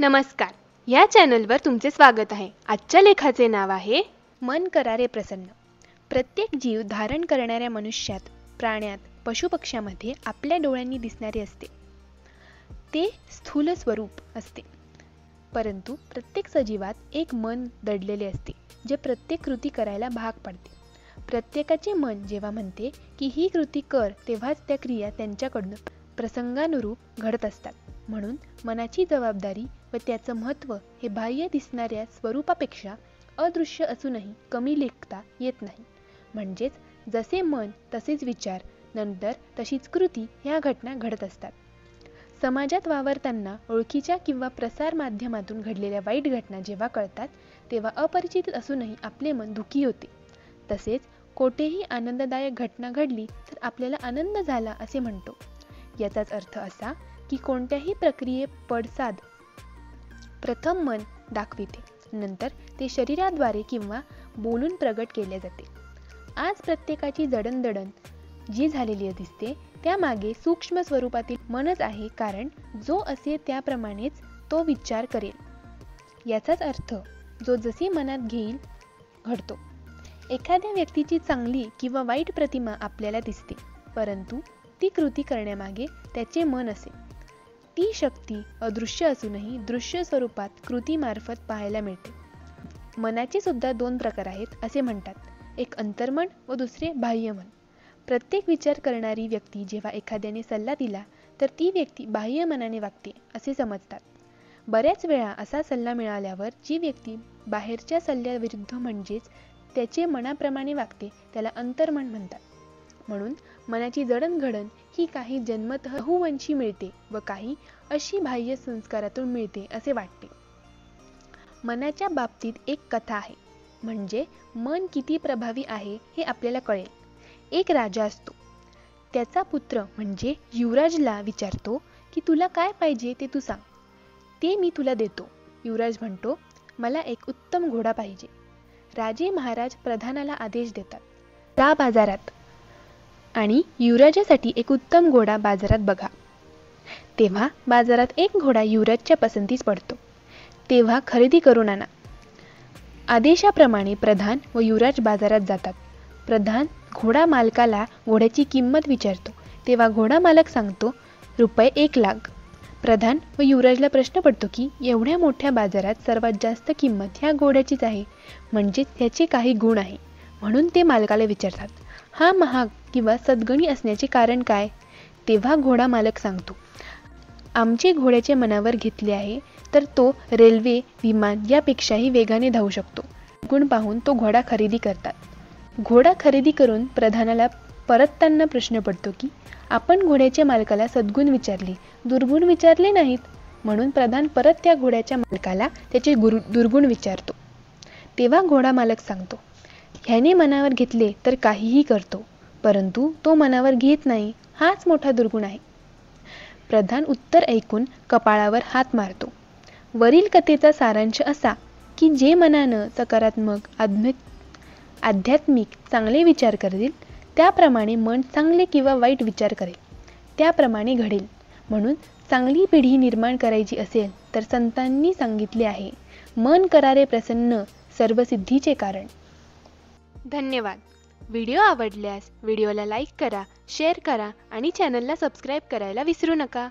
नमस्कार. या चॅनलवर तुमचे स्वागत आहे. आजच्या लेखाचे नाव आहे मन करारे प्रसन्न. प्रत्येक जीव धारण करणाऱ्या मनुष्यात, प्राण्यात, पशुपक्ष्यामध्ये आपल्या डोळ्यांनी दिसणारे असते. ते स्थूल स्वरूप असते. परंतु प्रत्येक सजीवात एक मन दडलेले असते, जे प्रत्येक कृती करायला भाग पाडते. प्रत्येकाचे मन जेव्हा म्हणते की ही कृती कर, तेव्हाच त्या क्रिया त्यांच्याकडून प्रसंगानुरूप घडत असतात. म्हणून मनाची जबाबदारी व त्याचं महत्त्व हे बाह्य दिसणाऱ्या स्वरूपापेक्षा अदृश्य असूनही कमी लेखता येत नाही. म्हणजेच जसे मन तसेच विचार, नंतर तशीच कृती ह्या घटना घडत असतात. समाजात वावरताना ओळखीच्या किंवा प्रसार माध्यमातून घडलेल्या वाईट घटना जेव्हा कळतात, तेव्हा अपरिचित असूनही आपले मन दुःखी होते. तसेच कोठेही आनंददायक घटना घडली तर आपल्याला आनंद झाला असे म्हणतो. याचाच अर्थ असा की कोणत्याही प्रक्रिये पडसाद प्रथम मन दाखविते, नंतर ते शरीराद्वारे किंवा बोलून प्रगट केले जाते. आज प्रत्येकाची जडणघडण जी झालेली दिसते त्यामागे सूक्ष्म स्वरूपातील मनच आहे, कारण जो असे त्याप्रमाणेच तो विचार करेल. याचाच अर्थ जो जसे मनात घेईल घडतो. एखाद्या व्यक्तीची चांगली किंवा वाईट प्रतिमा आपल्याला दिसते, परंतु ती कृती करण्यामागे त्याचे मन असेल. ती शक्ती अदृश्य असूनही दृश्य स्वरूपात कृतीमार्फत पाहायला मिळते. मनाचे सुद्धा दोन प्रकार आहेत असे म्हणतात, एक अंतर्मन व दुसरे बाह्य मन. प्रत्येक विचार करणारी व्यक्ती जेव्हा एखाद्याने सल्ला दिला तर ती व्यक्ती बाह्य मनाने वागते असे समजतात. बऱ्याच वेळा असा सल्ला मिळाल्यावर जी व्यक्ती बाहेरच्या सल्ल्याविरुद्ध म्हणजेच त्याचे मनाप्रमाणे वागते त्याला अंतर्मन म्हणतात. म्हणून मनाची जडणघडण ही काही जन्मतः बहुवंशी मिळते व काही अशी बाह्य संस्कारातून मिळते असे वाटते. मनाच्या बाबतीत एक कथा आहे, म्हणजे मन किती प्रभावी आहे हे आपल्याला कळेल. एक राजा असतो. त्याचा पुत्र म्हणजे युवराजला विचारतो की तुला काय पाहिजे ते तू सांग, ते मी तुला देतो. युवराज म्हणतो, मला एक उत्तम घोडा पाहिजे. राजे महाराज प्रधानाला आदेश देतात, जा बाजारात आणि युवराजासाठी एक उत्तम घोडा बाजारात बघा. तेव्हा बाजारात एक घोडा युवराजच्या पसंतीस पडतो. तेव्हा खरेदी करून आणा. आदेशाप्रमाणे प्रधान व युवराज बाजारात जातात. प्रधान घोडा मालकाला घोड्याची किंमत विचारतो. तेव्हा घोडा मालक सांगतो, ₹1,00,000. प्रधान व युवराजला प्रश्न पडतो की एवढ्या मोठ्या बाजारात सर्वात जास्त किंमत ह्या घोड्याचीच आहे, म्हणजेच ह्याचे काही गुण आहे. म्हणून ते मालकाला विचारतात, हा महाग किंवा सद्गणी असण्याचे कारण काय? तेव्हा घोडा मालक सांगतो, आमचे घोड्याचे मनावर घेतले आहे तर तो रेल्वे, विमान यापेक्षाही वेगाने धावू शकतो. गुण पाहून तो घोडा खरेदी करतात. घोडा खरेदी करून प्रधानाला परतताना प्रश्न पडतो की आपण घोड्याच्या मालकाला सद्गुण विचारले, दुर्गुण विचारले नाहीत. म्हणून प्रधान परत त्या घोड्याच्या मालकाला त्याचे दुर्गुण विचारतो. तेव्हा घोडा मालक सांगतो, ह्याने मनावर घेतले तर काहीही करतो, परंतु तो मनावर घेत नाही, हाच मोठा दुर्गुण आहे. प्रधान उत्तर ऐकून कपाळावर हात मारतो. वरील कथेचा सारांश असा की जे मनानं सकारात्मक, आध्यात्मिक चांगले विचार करेल त्याप्रमाणे मन चांगले किंवा वाईट विचार करेल, त्याप्रमाणे घडेल. म्हणून चांगली पिढी निर्माण करायची असेल तर संतांनी सांगितले आहे, मन करारे प्रसन्न, सर्व सिद्धीचे कारण. धन्यवाद. व्हिडिओ आवडल्यास व्हिडिओला लाईक करा, शेअर करा आणि चॅनलला सबस्क्राईब करायला विसरू नका.